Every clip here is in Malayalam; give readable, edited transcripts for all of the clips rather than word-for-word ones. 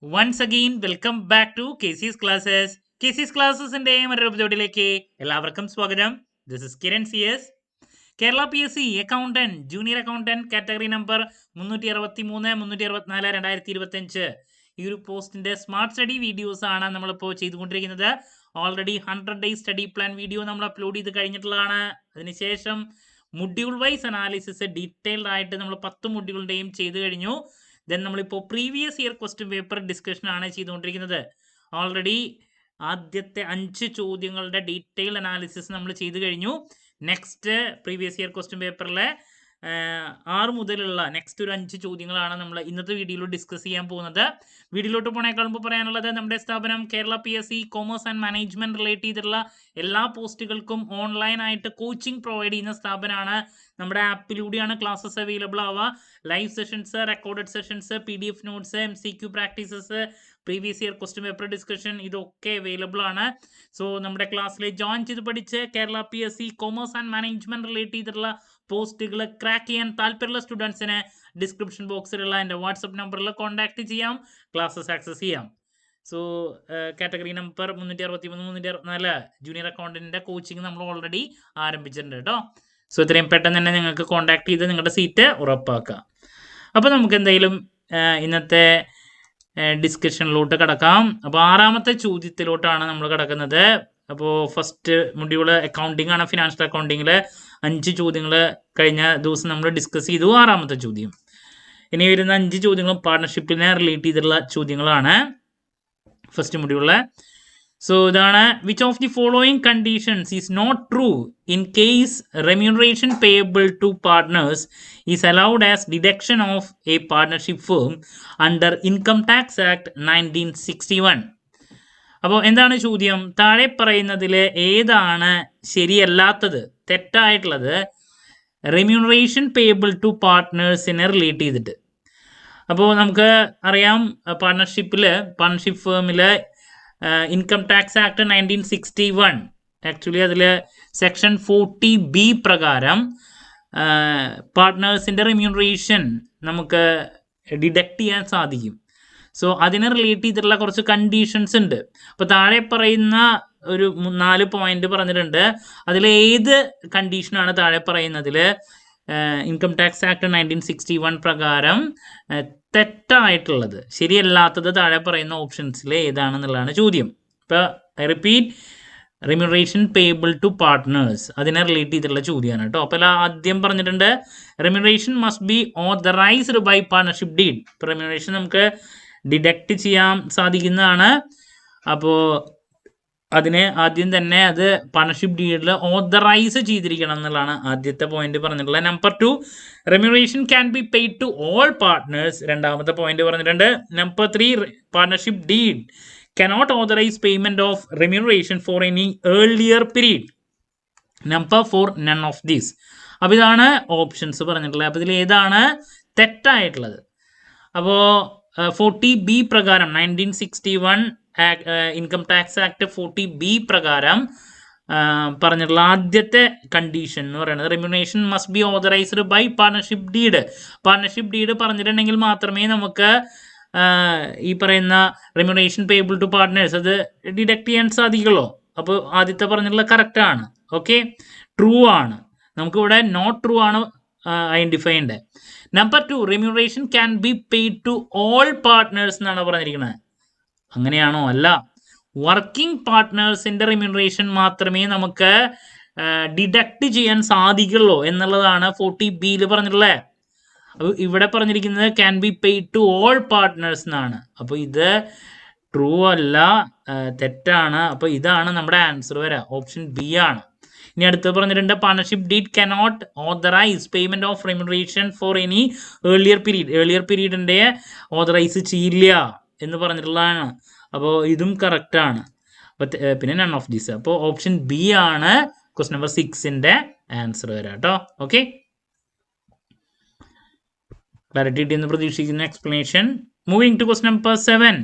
Once again, welcome back to KC's Classes. KC's Classesന്റെ മറ്റൊരു എപ്പിസോഡിലേക്ക് എല്ലാവർക്കും സ്വാഗതം. This is Kiran CS. Kerala PSC accountant junior accountant category number 363, 364, 2025 ഈ ഒരു പോസ്റ്റിന്റെ സ്മാർട്ട് സ്റ്റഡി വീഡിയോസ് ആണ് നമ്മളിപ്പോൾ ചെയ്തുകൊണ്ടിരിക്കുന്നത്. Already 100 days study plan video നമ്മൾ അപ്ലോഡ് ചെയ്ത് കഴിഞ്ഞിട്ടുള്ളതാണ്. അതിനുശേഷം മൊഡ്യൂൾ വൈസ് അനാലിസിസ് ഡീറ്റെയിൽഡ് ആയിട്ട് നമ്മൾ 10 മൊഡ്യൂളിൻ്റെയും ചെയ്തു കഴിഞ്ഞു. ദെൻ നമ്മളിപ്പോൾ previous year question paper discussion ആണ് ചെയ്തുകൊണ്ടിരിക്കുന്നത്. ഓൾറെഡി ആദ്യത്തെ 5 ചോദ്യങ്ങളുടെ ഡീറ്റെയിൽഡ് അനാലിസിസ് നമ്മൾ ചെയ്തു കഴിഞ്ഞു. നെക്സ്റ്റ് പ്രീവിയസ് ഇയർ ക്വസ്റ്റ്യൻ പേപ്പറിലെ 6 മുതലുള്ള നെക്സ്റ്റ് ഒരു 5 ചോദ്യങ്ങളാണ് നമ്മൾ ഇന്നത്തെ വീഡിയോയിൽ ഡിസ്കസ് ചെയ്യാൻ പോകുന്നത്. വീഡിയോയിലോട്ട് പോണേക്കാൾ മുമ്പ് പറയാനുള്ളത്, നമ്മുടെ സ്ഥാപനം Kerala PSC commerce and management relate ചെയ്തിട്ടുള്ള എല്ലാ പോസ്റ്റുകൾക്കും ഓൺലൈനായിട്ട് കോച്ചിങ് പ്രൊവൈഡ് ചെയ്യുന്ന സ്ഥാപനമാണ്. നമ്മുടെ ആപ്പിലൂടെയാണ് ക്ലാസ്സസ് അവൈലബിൾ ആവുക. Live sessions, recorded sessions, PDF notes, MCQ practices, previous year question paper discussion ഇതൊക്കെ അവൈലബിൾ ആണ്. സോ നമ്മുടെ ക്ലാസ്സിൽ ജോയിൻ ചെയ്ത് പഠിച്ച് Kerala PSC commerce and management relate ചെയ്തിട്ടുള്ള പോസ്റ്റുകൾ ക്രാക്ക് ചെയ്യാൻ താല്പര്യമുള്ള സ്റ്റുഡൻസിന് ഡിസ്ക്രിപ്ഷൻ ബോക്സിലുള്ള എൻ്റെ വാട്സപ്പ് നമ്പറിൽ കോൺടാക്ട് ചെയ്യാം, ക്ലാസ്സസ് ആക്സസ് ചെയ്യാം. സോ കാറ്റഗറി നമ്പർ 363, 364 ജൂനിയർ അക്കൗണ്ടന്റിന്റെ കോച്ചിങ് നമ്മൾ ഓൾറെഡി ആരംഭിച്ചിട്ടുണ്ട് കേട്ടോ. സോ ഇത്രയും പെട്ടെന്ന് തന്നെ നിങ്ങൾക്ക് കോൺടാക്ട് ചെയ്ത് നിങ്ങളുടെ സീറ്റ് ഉറപ്പാക്കുക. അപ്പോൾ നമുക്ക് എന്തായാലും ഇന്നത്തെ ഡിസ്കഷനിലോട്ട് കിടക്കാം. അപ്പോൾ 6ാമത്തെ ചോദ്യത്തിലോട്ടാണ് നമ്മൾ കിടക്കുന്നത്. അപ്പോൾ ഫസ്റ്റ് മൊഡ്യൂൾ അക്കൗണ്ടിങ് ആണ്. ഫിനാൻഷ്യൽ അക്കൗണ്ടിങ്ങിൽ 5 ചോദ്യങ്ങൾ കഴിഞ്ഞ ദിവസം നമ്മൾ ഡിസ്കസ് ചെയ്തു. 6ാമത്തെ ചോദ്യം, ഇനി വരുന്ന 5 ചോദ്യങ്ങളും പാർട്ണർഷിപ്പിനെ റിലേറ്റ് ചെയ്തിട്ടുള്ള ചോദ്യങ്ങളാണ് ഫസ്റ്റ് മൊഡ്യൂളിൽ. സോ ഇതാണ്, which of the following conditions is not true in case remuneration payable to partners is allowed as deduction of a partnership firm under income tax act 1961. അപ്പോൾ എന്താണ് ചോദ്യം? താഴെ പറയുന്നതിൽ ഏതാണ് ശരിയല്ലാത്തത്, തെറ്റായിട്ടുള്ളത് റെമ്യൂണറേഷൻ പേയബിൾ ടു പാർട്ട്നേഴ്സിനെ റിലേറ്റ് ചെയ്തിട്ട്? അപ്പോൾ നമുക്ക് അറിയാം, പാർട്ണർഷിപ്പ് ഫേമിൽ ഇൻകം ടാക്സ് ആക്ട് 1961 ആക്ച്വലി അതിൽ സെക്ഷൻ 40B പ്രകാരം പാർട്ട്നേഴ്സിൻ്റെ റെമ്യൂണറേഷൻ നമുക്ക് ഡിഡക്റ്റ് ചെയ്യാൻ സാധിക്കും. സോ അതിനെ റിലേറ്റ് ചെയ്തിട്ടുള്ള കുറച്ച് കണ്ടീഷൻസ് ഉണ്ട്. അപ്പോൾ താഴെ പറയുന്ന ഒരു 4 പോയിന്റ് പറഞ്ഞിട്ടുണ്ട്. അതിൽ ഏത് കണ്ടീഷനാണ് താഴെ പറയുന്നതിൽ ഇൻകം ടാക്സ് ആക്ട് 1961 പ്രകാരം തെറ്റായിട്ടുള്ളത്, ശരിയല്ലാത്തത് താഴെ പറയുന്ന ഓപ്ഷൻസിൽ ഏതാണെന്നുള്ളതാണ് ചോദ്യം. ഇപ്പോൾ I repeat, remuneration payable to partners അതിനെ റിലേറ്റ് ചെയ്തിട്ടുള്ള ചോദ്യമാണ് കേട്ടോ. അപ്പോൾ ആദ്യം പറഞ്ഞിട്ടുണ്ട് remuneration must be authorised by partnership deed. ഇപ്പോൾ റെമ്യൂണറേഷൻ നമുക്ക് ഡിഡക്റ്റ് ചെയ്യാൻ സാധിക്കുന്നതാണ്. അപ്പോൾ അതിനെ ആദ്യം തന്നെ അത് പാർട്ണർഷിപ്പ് ഡീഡിൽ ഓതറൈസ് ചെയ്തിരിക്കണം എന്നുള്ളതാണ് ആദ്യത്തെ പോയിന്റ് പറഞ്ഞിട്ടുള്ളത്. Number 2, remuneration can be paid to all partners. രണ്ടാമത്തെ പോയിന്റ് പറഞ്ഞിട്ടുണ്ട്. Number 3, partnership deed cannot authorize payment of remuneration for any earlier period. Number 4, none of these. അപ്പോൾ ഇതാണ് ഓപ്ഷൻസ് പറഞ്ഞിട്ടുള്ളത്. അപ്പോൾ ഇതിൽ ഏതാണ് തെറ്റായിട്ടുള്ളത്? അപ്പോൾ 40B പ്രകാരം 1961 ഇൻകം ടാക്സ് ആക്ട് 40B പ്രകാരം പറഞ്ഞിട്ടുള്ള ആദ്യത്തെ കണ്ടീഷൻ എന്ന് പറയുന്നത് remuneration must be authorised by partnership deed. Partnership deed പറഞ്ഞിട്ടുണ്ടെങ്കിൽ മാത്രമേ നമുക്ക് ഈ പറയുന്ന റെമ്യൂണറേഷൻ പേയബിൾ ടു പാർട്ട്നേഴ്സ് അത് ഡിഡക്ട് ചെയ്യാൻ സാധിക്കുള്ളൂ. അപ്പോൾ ആദ്യത്തെ പറഞ്ഞിട്ടുള്ള കറക്റ്റ് ആണ്, ഓക്കെ, ട്രൂ ആണ്. നമുക്കിവിടെ നോട്ട് ട്രൂ ആണ് ഐഡൻറ്റിഫൈ ചെയ്യേണ്ടത്. Number 2, remuneration can be paid to all partners എന്നാണ് പറഞ്ഞിരിക്കുന്നത്. അങ്ങനെയാണോ? അല്ല. വർക്കിംഗ് പാർട്ട്നേഴ്സിൻ്റെ റെമ്യൂണറേഷൻ മാത്രമേ നമുക്ക് ഡിഡക്റ്റ് ചെയ്യാൻ സാധിക്കുള്ളൂ എന്നുള്ളതാണ് 40Bയിൽ പറഞ്ഞിട്ടുള്ളത്. അപ്പോൾ ഇവിടെ പറഞ്ഞിരിക്കുന്നത് can be paid to all partners എന്നാണ്. അപ്പോൾ ഇത് ട്രൂ അല്ല, തെറ്റാണ്. അപ്പോൾ ഇതാണ് നമ്മുടെ ആൻസർ വരിക, ഓപ്ഷൻ B ആണ്. ഇനി അടുത്ത് പറഞ്ഞിട്ടുണ്ട് partnership deed cannot authorise payment of remuneration for any earlier period. Earlier പീരീഡിൻ്റെ ഓതറൈസ് ചെയ്യില്ല എന്ന് പറഞ്ഞിട്ടുള്ളതാണ്. അപ്പോൾ ഇതും കറക്റ്റ് ആണ്. അപ്പോൾ പിന്നെ നൺ ഓഫ് ദീസ്. അപ്പോൾ ഓപ്ഷൻ B ആണ് ക്വസ്റ്റ്യൻ നമ്പർ 6ന്റെ ആൻസർ വരാം കേട്ടോ. ഓക്കെ, ക്ലാരിറ്റി കിട്ടിയെന്ന് പ്രതീക്ഷിക്കുന്ന explanation. Moving to question number 7,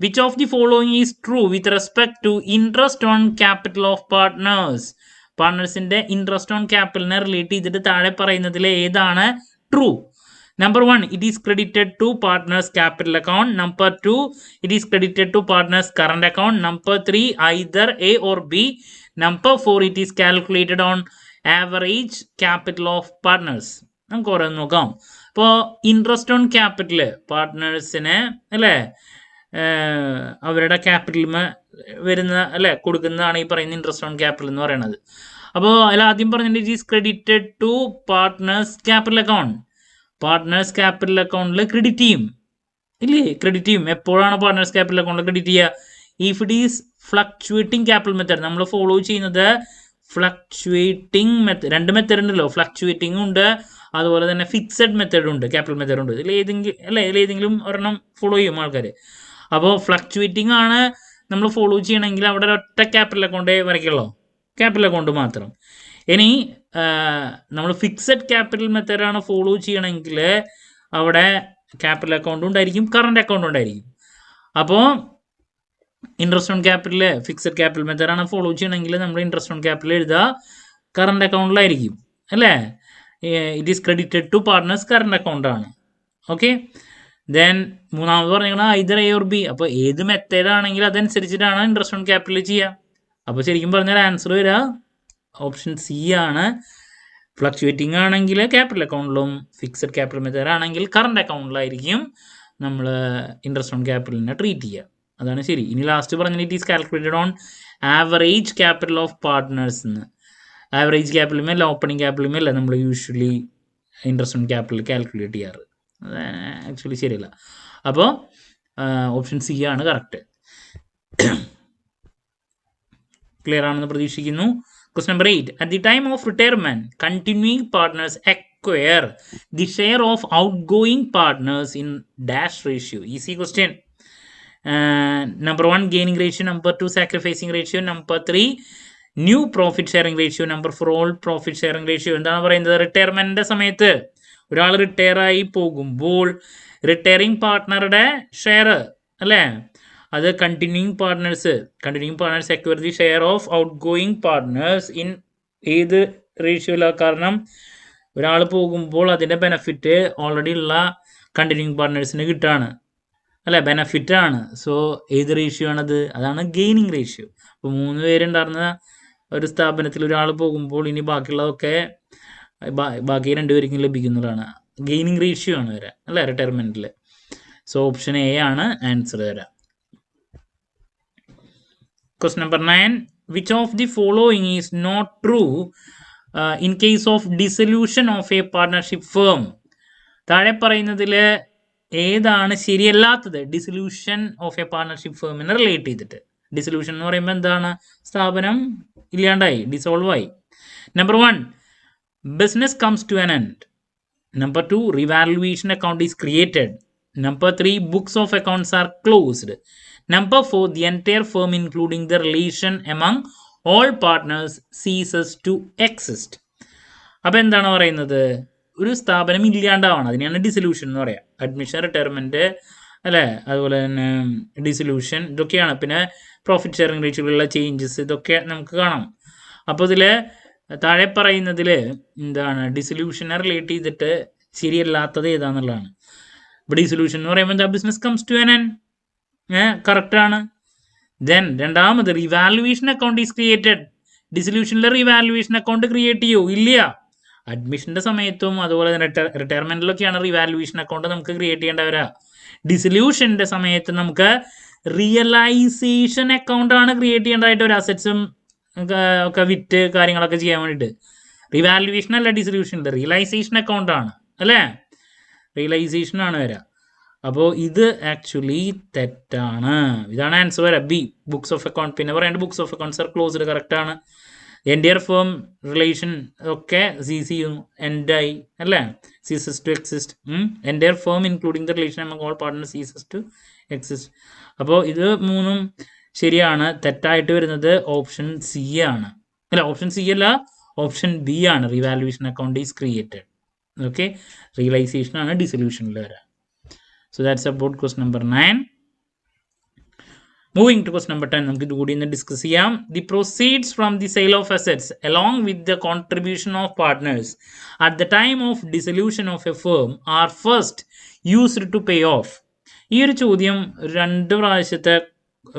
which of the following is true with respect to interest on capital of partners? പാർട്ട്നേഴ്സിന്റെ ഇൻട്രസ്റ്റ് ഓൺ ക്യാപിറ്റലിനെ റിലേറ്റ് ചെയ്തിട്ട് താഴെ പറയുന്നതിൽ ഏതാണ് true? Number 1, it is credited to partner's capital account. Number 2, it is credited to partner's current account. Number 3, either A or B. Number 4, it is calculated on average capital of partners. നമുക്ക് ഓരോന്ന് നോക്കാം. ഇപ്പോൾ ഇൻട്രസ്റ്റ് ഓൺ ക്യാപിറ്റൽ പാർട്ട്നേഴ്സിന് അല്ലേ അവരുടെ ക്യാപിറ്റലിൽ വരുന്ന അല്ലേ കൊടുക്കുന്നതാണ് ഈ പറയുന്ന ഇൻട്രസ്റ്റ് ഓൺ ക്യാപിറ്റൽ എന്ന് പറയുന്നത്. അപ്പോൾ അതിൽ ആദ്യം പറഞ്ഞിട്ട് it is credited to partners capital account. Partners capital അക്കൗണ്ടിൽ ക്രെഡിറ്റ് ചെയ്യും ഇല്ലേ? ക്രെഡിറ്റ് ചെയ്യും. എപ്പോഴാണ് പാർട്ട്നേഴ്സ് ക്യാപിറ്റൽ അക്കൗണ്ടിൽ ക്രെഡിറ്റ് ചെയ്യുക? If it is fluctuating capital method. നമ്മൾ ഫോളോ ചെയ്യുന്നത് ഫ്ലക്ച്വേറ്റിംഗ് മെത്തേഡ്. 2 മെത്തേഡ് ഉണ്ടല്ലോ, ഫ്ലക്ച്വേറ്റിംഗ് ഉണ്ട്, അതുപോലെ തന്നെ ഫിക്സഡ് മെത്തേഡ് ഉണ്ട്, ക്യാപിറ്റൽ മെത്തേഡ് ഉണ്ട്. ഇതിലേതെങ്കിലും ഒരെണ്ണം ഫോളോ ചെയ്യും ആൾക്കാർ. അപ്പോൾ ഫ്ലക്ച്വേറ്റിംഗ് ആണ് നമ്മൾ ഫോളോ ചെയ്യണമെങ്കിൽ അവിടെ ഒറ്റ ക്യാപിറ്റൽ അക്കൗണ്ടേ വരയ്ക്കുള്ളൂ, ക്യാപിറ്റൽ അക്കൗണ്ട് മാത്രം. ഇനി നമ്മൾ ഫിക്സഡ് ക്യാപിറ്റൽ മെത്തേഡാണ് ഫോളോ ചെയ്യണമെങ്കിൽ അവിടെ ക്യാപിറ്റൽ അക്കൗണ്ടും ഉണ്ടായിരിക്കും, കറണ്ട് അക്കൗണ്ടും ഉണ്ടായിരിക്കും. അപ്പോൾ interest on capital fixed capital മെത്തേഡാണ് ഫോളോ ചെയ്യണമെങ്കിൽ നമ്മൾ ഇൻട്രസ്റ്റ് ഓൺ ക്യാപിറ്റൽ എഴുതുക കറണ്ട് അക്കൗണ്ടിലായിരിക്കും അല്ലേ? It is credited to partners current അക്കൗണ്ടാണ്. ഓക്കെ, ദെൻ മൂന്നാമത് പറഞ്ഞാൽ ഐദർ എ ഓർ ബി. അപ്പോൾ ഏത് മെത്തേഡ് ആണെങ്കിലും അതനുസരിച്ചിട്ടാണ് ഇൻട്രസ്റ്റ് ഓൺ ക്യാപിറ്റൽ ചെയ്യുക. അപ്പോൾ ശരിക്കും പറഞ്ഞാൽ ആൻസർ വരിക ഓപ്ഷൻ സി ആണ്. ഫ്ലക്ച്വേറ്റിംഗ് ആണെങ്കിൽ ക്യാപിറ്റൽ അക്കൗണ്ടിലും ഫിക്സഡ് ക്യാപിറ്റൽ മെത്തേഡ് ആണെങ്കിൽ കറണ്ട് അക്കൗണ്ടിലായിരിക്കും നമ്മൾ ഇൻട്രസ്റ്റ് ഓൺ ക്യാപിറ്റലിനെ ട്രീറ്റ് ചെയ്യുക. അതാണ് ശരി. ഇനി ലാസ്റ്റ് പറഞ്ഞാൽ it is calculated on average capital of partners എന്ന്. ആവറേജ് ക്യാപിറ്റലുമല്ല ഓപ്പണിംഗ് ക്യാപിറ്റലുമല്ല നമ്മൾ usually interest on capital calculate ചെയ്യാറ്. അത് ആക്ച്വലി ശരിയല്ല. അപ്പോൾ ഓപ്ഷൻ സി ആണ് കറക്റ്റ്. ക്ലിയർ ആണെന്ന് പ്രതീക്ഷിക്കുന്നു. Question number 8. At the time of retirement, continuing partners acquire the share of outgoing partners in dash ratio. Easy question. Number 1, gaining ratio. Number 2, sacrificing ratio. Number 3, new profit sharing ratio. Number 4, old profit sharing ratio. എന്താണ് പറയുന്നത്? റിട്ടയർമെൻറ്റിൻ്റെ സമയത്ത് ഒരാൾ റിട്ടയർ ആയി പോകുമ്പോൾ റിട്ടയറിംഗ് പാർട്ട്ണറുടെ ഷെയർ അല്ലേ, അത് continuing partners acquire the share of outgoing partners in ഏത് റേഷ്യോയില? കാരണം ഒരാൾ പോകുമ്പോൾ അതിൻ്റെ ബെനഫിറ്റ് ഓൾറെഡി ഉള്ള കണ്ടിന്യൂയിങ് പാർട്ട്നേഴ്സിന് കിട്ടുകയാണ് അല്ലേ, ബെനഫിറ്റാണ്. സോ ഏത് റേഷ്യോ ആണത്? അതാണ് ഗെയിനിങ് റേഷ്യോ. അപ്പോൾ 3 പേരുണ്ടായിരുന്ന ഒരു സ്ഥാപനത്തിൽ ഒരാൾ പോകുമ്പോൾ ഇനി ബാക്കിയുള്ളതൊക്കെ ബാക്കി 2 പേർക്കും ലഭിക്കുന്നതാണ്. ഗെയിനിങ് റേഷ്യോ ആണ് വരാം അല്ലേ റിട്ടയർമെൻറ്റിൽ. സോ ഓപ്ഷൻ എ ആണ് ആൻസർ വരാം. Question number 9. Which of the following is not true in case of dissolution of a partnership firm? താഴെ പറയുന്നതിൽ ഏതാണ് ശരിയല്ലാത്തത് ഡിസൊല്യൂഷൻ ഓഫ് എ പാർട്ണർഷിപ്പ് ഫേമിനെ റിലേറ്റ് ചെയ്തിട്ട്? ഡിസൊല്യൂഷൻ എന്ന് പറയുമ്പോൾ എന്താണ്? സ്ഥാപനം ഇല്ലാണ്ടായി, ഡിസോൾവ് ആയി. Number 1, business comes to an end. Number 2, revaluation account is created. Number 3, books of accounts are closed. Number 4, the entire firm including the relation among all partners ceases to exist. അപ്പോൾ എന്താണ് പറയുന്നത്? ഒരു സ്ഥാപനം ഇല്ലാണ്ടാവണം, അതിനെയാണ് ഡിസൊല്യൂഷൻ എന്ന് പറയാം. അഡ്മിഷൻ, റിട്ടയർമെൻറ്റ് അല്ലേ, അതുപോലെ തന്നെ ഡിസൊല്യൂഷൻ, ഇതൊക്കെയാണ്. പിന്നെ പ്രോഫിറ്റ് ഷെയറിംഗ് റേഷ്യോയിലുള്ള ചേഞ്ചസ്, ഇതൊക്കെ നമുക്ക് കാണാം. അപ്പോൾ ഇതിൽ താഴെ പറയുന്നതിൽ എന്താണ് ഡിസൊല്യൂഷനെ റിലേറ്റ് ചെയ്തിട്ട് ശരിയല്ലാത്തത് ഏതാണെന്നുള്ളതാണ്. ഇപ്പോൾ ഡിസൊല്യൂഷൻ എന്ന് പറയുമ്പോൾ എന്താ? Business comes to an end. കറക്റ്റാണ്. ദെൻ രണ്ടാമത് റിവാലുവേഷൻ അക്കൗണ്ട് ഈസ് ക്രിയേറ്റഡ്. ഡിസൊല്യൂഷനിൽ റിവാലുവേഷൻ അക്കൗണ്ട് ക്രിയേറ്റ് ചെയ്യൂ? ഇല്ല. അഡ്മിഷൻ്റെ സമയത്തും അതുപോലെ തന്നെ റിട്ടയർമെൻറ്റിലൊക്കെയാണ് റിവാലുവേഷൻ അക്കൗണ്ട് നമുക്ക് ക്രിയേറ്റ് ചെയ്യേണ്ടവരാ. ഡിസൊല്യൂഷൻ്റെ സമയത്ത് നമുക്ക് റിയലൈസേഷൻ അക്കൗണ്ടാണ് ക്രിയേറ്റ് ചെയ്യേണ്ടതായിട്ട്, ഒരു അസറ്റ്സും ഒക്കെ വിറ്റ് കാര്യങ്ങളൊക്കെ ചെയ്യാൻ വേണ്ടിയിട്ട്. റിവാലുവേഷൻ അല്ല ഡിസൊല്യൂഷനിൽ, റിയലൈസേഷൻ അക്കൗണ്ടാണ് അല്ലേ, റിയലൈസേഷനാണ് വരിക. അപ്പോൾ ഇത് ആക്ച്വലി തെറ്റാണ്. ഇതാണ് ആൻസർ വരാം, ബി, ബുക്സ് ഓഫ് അക്കൗണ്ട്. പിന്നെ പറയേണ്ടത് books of accounts are closed, കറക്റ്റാണ്. എൻഡിയർ ഫേം റിലേഷൻ ഒക്കെ സീസ് ചെയ്യുന്നു, എൻഡായി അല്ലേ, ceases to exist. Entire firm including the relation among all partners ceases to exist. അപ്പോൾ ഇത് 3ഉം ശരിയാണ്. തെറ്റായിട്ട് വരുന്നത് ഓപ്ഷൻ സി ആണ്. അല്ല, ഓപ്ഷൻ സി അല്ല, ഓപ്ഷൻ ബി ആണ്. Revaluation account is created. Okay, realisation ആണ് ഡിസൊല്യൂഷനിൽ വരാം. So that's about question number 9. Moving to question number 10, നമുക്ക് ഇതുകൂടി ഇന്ന് ഡിസ്കസ് ചെയ്യാം. The proceeds from the sale of assets along with the contribution of partners at the time of dissolution of a firm are first used to pay off. ഈ ഒരു ചോദ്യം 2 പ്രാവശ്യത്തെ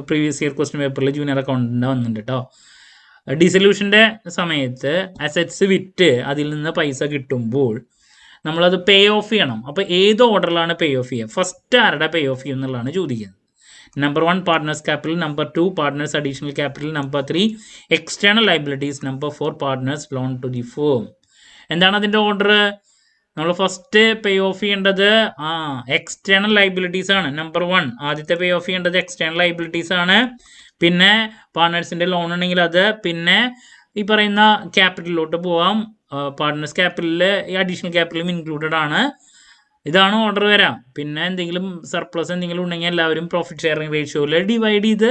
പ്രീവിയസ് ഇയർ ക്വസ്റ്റ്യൻ പേപ്പറിൽ ജൂനിയർ അക്കൗണ്ടന്റ് വന്നിട്ടുണ്ട് കേട്ടോ. ഡിസൊല്യൂഷൻ്റെ സമയത്ത് അസറ്റ്സ് വിറ്റ് അതിൽ നിന്ന് പൈസ കിട്ടുമ്പോൾ നമ്മളത് പേ ഓഫ് ചെയ്യണം. അപ്പോൾ ഏത് ഓർഡറിലാണ് പേ ഓഫ് ചെയ്യുക, ഫസ്റ്റ് ആരുടെ പേ ഓഫ് ചെയ്യും എന്നുള്ളതാണ് ചോദിക്കുന്നത്. Number 1 partners capital, number 2 partners additional capital, number 3 external liabilities, number 4 partners loan to the firm. എന്താണ് അതിൻ്റെ ഓർഡർ? നമ്മൾ ഫസ്റ്റ് പേ ഓഫ് ചെയ്യേണ്ടത് എക്സ്റ്റേണൽ ലയബിലിറ്റീസ് ആണ്. നമ്പർ 1 ആദ്യത്തെ പേ ഓഫ് ചെയ്യേണ്ടത് എക്സ്റ്റേണൽ ലയബിലിറ്റീസ് ആണ്. പിന്നെ പാർട്ട്നേഴ്സിൻ്റെ ലോൺ ഉണ്ടെങ്കിൽ അത്, പിന്നെ ഈ പറയുന്ന ക്യാപിറ്റലിലോട്ട് പോവാം. പാർട്ട്നേഴ്സ് ക്യാപിറ്റലിൽ ഈ അഡീഷണൽ ക്യാപിറ്റലും ഇൻക്ലൂഡഡ് ആണ്. ഇതാണ് ഓർഡർ വരാം. പിന്നെ എന്തെങ്കിലും സർപ്ലസ് എന്തെങ്കിലും ഉണ്ടെങ്കിൽ എല്ലാവരും പ്രോഫിറ്റ് ഷെയറിംഗ് റേഷ്യോയിൽ ഡിവൈഡ് ചെയ്ത്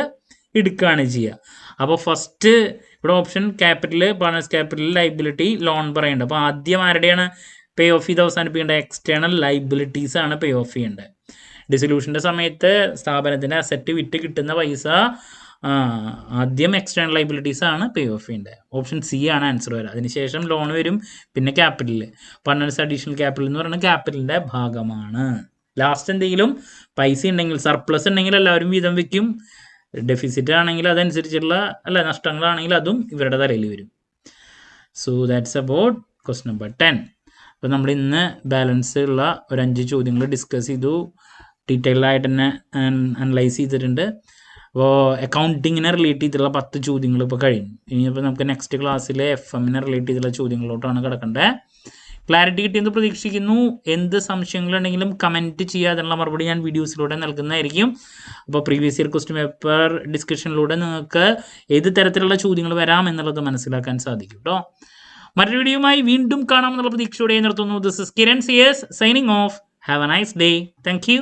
എടുക്കുകയാണ് ചെയ്യുക. അപ്പോൾ ഫസ്റ്റ് ഇവിടെ option capital, partners capital, liability, loan പറയേണ്ടത്. അപ്പോൾ ആദ്യം ആരുടെയാണ് പേ ഓഫ് ചെയ്ത് അവസാനിപ്പിക്കേണ്ടത്? എക്സ്റ്റേണൽ ലൈബിലിറ്റീസ് ആണ് പേ ഓഫ് ചെയ്യേണ്ടത്. ഡിസൊല്യൂഷൻ്റെ സമയത്ത് സ്ഥാപനത്തിൻ്റെ അസറ്റ് വിറ്റ് കിട്ടുന്ന പൈസ ആദ്യം എക്സ്റ്റേണൽ ലൈബിലിറ്റീസ് ആണ് പേ ഓഫ് ചെയ്യേണ്ടത്. ഓപ്ഷൻ സി ആണ് ആൻസർ വരിക. അതിനുശേഷം ലോൺ വരും, പിന്നെ ക്യാപിറ്റൽ. പാർട്ട്നേഴ്സ് അഡീഷണൽ ക്യാപിറ്റൽ എന്ന് പറയുന്നത് ക്യാപിറ്റലിൻ്റെ ഭാഗമാണ്. ലാസ്റ്റ് എന്തെങ്കിലും പൈസ ഉണ്ടെങ്കിൽ, സർപ്ലസ് ഉണ്ടെങ്കിൽ എല്ലാവരും വീതം വയ്ക്കും. ഡെഫിസിറ്റ് ആണെങ്കിൽ അതനുസരിച്ചുള്ള നഷ്ടങ്ങളാണെങ്കിൽ അതും ഇവരുടെ തലയിൽ വരും. So that's about question number 10. അപ്പോൾ നമ്മൾ ഇന്ന് ബാലൻസ് ഉള്ള ഒരു 5 ചോദ്യങ്ങൾ ഡിസ്കസ് ചെയ്തു. ഡീറ്റെയിൽഡായിട്ട് തന്നെ അനലൈസ് ചെയ്തിട്ടുണ്ട്. അപ്പോൾ അക്കൗണ്ടിങ്ങിനെ റിലേറ്റ് ചെയ്തിട്ടുള്ള 10 ചോദ്യങ്ങൾ ഇപ്പോൾ കഴിഞ്ഞു. ഇനിയിപ്പോൾ നമുക്ക് നെക്സ്റ്റ് ക്ലാസ്സിൽ FM-നെ റിലേറ്റ് ചെയ്തിട്ടുള്ള ചോദ്യങ്ങളിലോട്ടാണ് കിടക്കേണ്ടത്. ക്ലാരിറ്റി കിട്ടിയെന്ന് പ്രതീക്ഷിക്കുന്നു. എന്ത് സംശയങ്ങളുണ്ടെങ്കിലും കമൻറ്റ് ചെയ്യുക. അതിനുള്ള മറുപടി ഞാൻ വീഡിയോസിലൂടെ നൽകുന്നതായിരിക്കും. അപ്പോൾ പ്രീവിയസ് ഇയർ ക്വസ്റ്റ്യൻ പേപ്പർ ഡിസ്കഷനിലൂടെ നിങ്ങൾക്ക് ഏത് തരത്തിലുള്ള ചോദ്യങ്ങൾ വരാം എന്നുള്ളത് മനസ്സിലാക്കാൻ സാധിക്കും കേട്ടോ. മറ്റൊരു വീഡിയോയുമായി വീണ്ടും കാണാമെന്നുള്ള പ്രതീക്ഷയോടെ നിർത്തുന്നു. This is Kiran CS signing off. Have a nice day. Thank U.